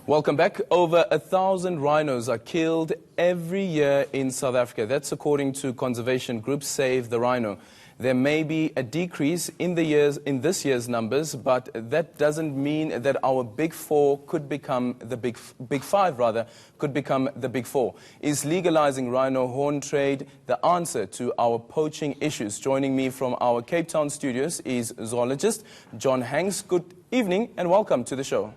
Welcome back. Over 1,000 rhinos are killed every year in South Africa. That's according to conservation group Save the Rhino. There may be a decrease in this year's numbers, but that doesn't mean that our big four could become the big five, could become the big four. Is legalizing rhino horn trade the answer to our poaching issues? Joining me from our Cape Town studios is zoologist John Hanks. Good evening and welcome to the show.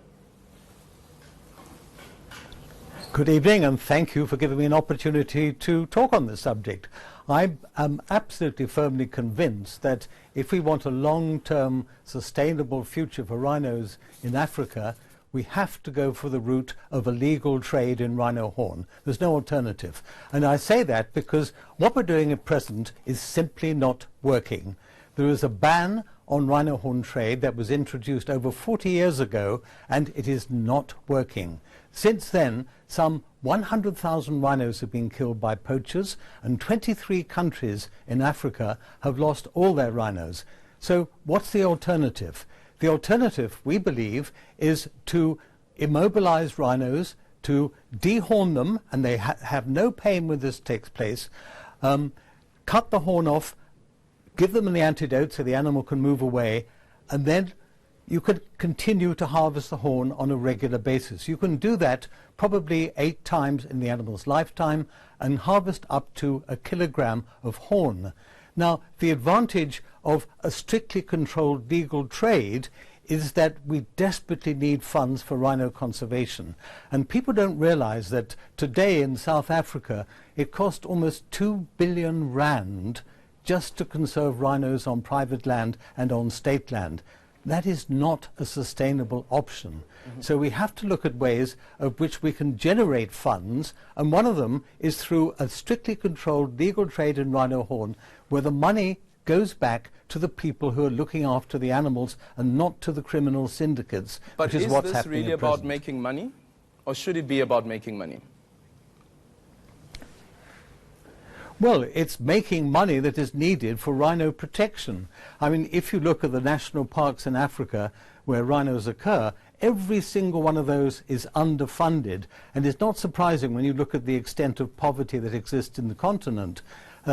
Good evening, and thank you for giving me an opportunity to talk on this subject. I am absolutely firmly convinced that if we want a long-term sustainable future for rhinos in Africa, we have to go for the route of a legal trade in rhino horn. There's no alternative. And I say that because what we're doing at present is simply not working. There is a ban on rhino horn trade that was introduced over 40 years ago, and it is not working. Since then, some 100,000 rhinos have been killed by poachers, and 23 countries in Africa have lost all their rhinos. So what's the alternative? The alternative, we believe, is to immobilize rhinos, to dehorn them, and they have no pain when this takes place, cut the horn off, give them the antidote so the animal can move away, and then you could continue to harvest the horn on a regular basis. You can do that probably 8 times in the animal's lifetime and harvest up to 1 kilogram of horn. Now, the advantage of a strictly controlled legal trade is that we desperately need funds for rhino conservation. And people don't realize that today in South Africa, it costs almost 2 billion rand just to conserve rhinos on private land and on state land. That is not a sustainable option. So we have to look at ways of which we can generate funds, and one of them is through a strictly controlled legal trade in rhino horn, where the money goes back to the people who are looking after the animals and not to the criminal syndicates. But which is what's this happening really at about present. making money, or should it be about making money? Well, it's making money that is needed for rhino protection. I mean, if you look at the national parks in Africa where rhinos occur, every single one of those is underfunded. And it's not surprising when you look at the extent of poverty that exists in the continent.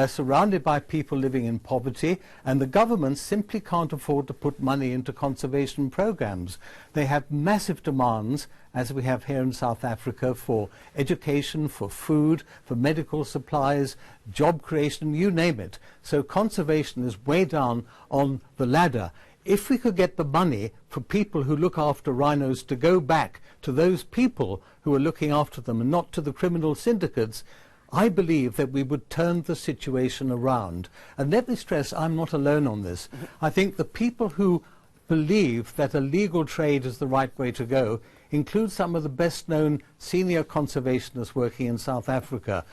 Surrounded by people living in poverty, and the government simply can't afford to put money into conservation programs. They have massive demands, as we have here in South Africa, for education, for food, for medical supplies, job creation, you name it. So conservation is way down on the ladder. If we could get the money for people who look after rhinos to go back to those people who are looking after them and not to the criminal syndicates, I believe that we would turn the situation around. And let me stress, I'm not alone on this. I think the people who believe that a legal trade is the right way to go include some of the best-known senior conservationists working in South Africa.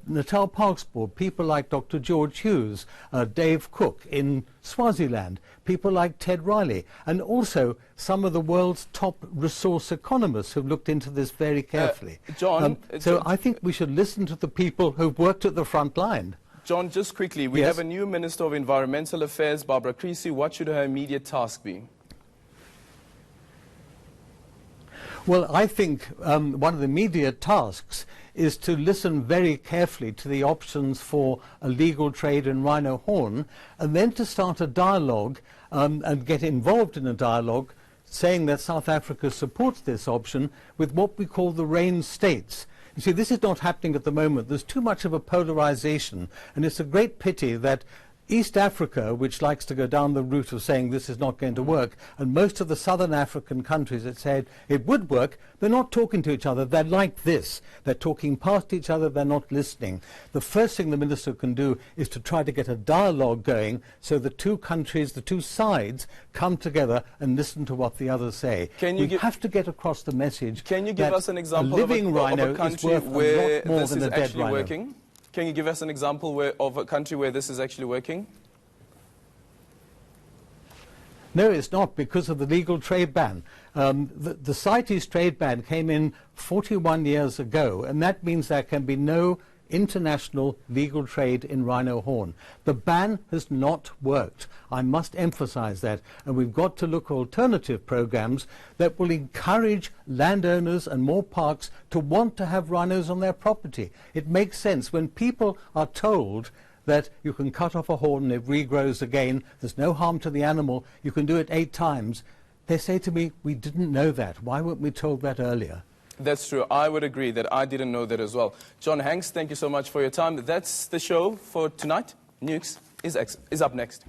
Natal Parks Board, people like Dr. George Hughes, Dave Cook in Swaziland, people like Ted Riley, and also some of the world's top resource economists who've looked into this very carefully. John, so I think we should listen to the people who've worked at the front line. John, just quickly, we have a new Minister of Environmental Affairs, Barbara Creecy. What should her immediate task be? Well, I think one of the immediate tasks is to listen very carefully to the options for a legal trade in rhino horn, and then to start a dialogue and get involved in a dialogue saying that South Africa supports this option with what we call the RAIN states. You see, this is not happening at the moment. There's too much of a polarization, and it's a great pity that East Africa, which likes to go down the route of saying this is not going to work, and most of the southern African countries that said it would work, they're not talking to each other. They're like this. They're talking past each other. They're not listening. The first thing the minister can do is to try to get a dialogue going so the two countries, the two sides, come together and listen to what the others say. We have to get across the message. Can you give us an example of a country where this is actually working? Can you give us an example of a country where this is actually working? No, it's not, because of the legal trade ban. The CITES trade ban came in 41 years ago, and that means there can be no international legal trade in rhino horn. The ban has not worked. I must emphasize that. And we've got to look at alternative programs that will encourage landowners and more parks to want to have rhinos on their property. It makes sense when people are told that you can cut off a horn and it regrows again, there's no harm to the animal, you can do it 8 times. They say to me, we didn't know that. Why weren't we told that earlier? That's true. I would agree that I didn't know that as well. John Hanks, thank you so much for your time. That's the show for tonight. Nukes is up next.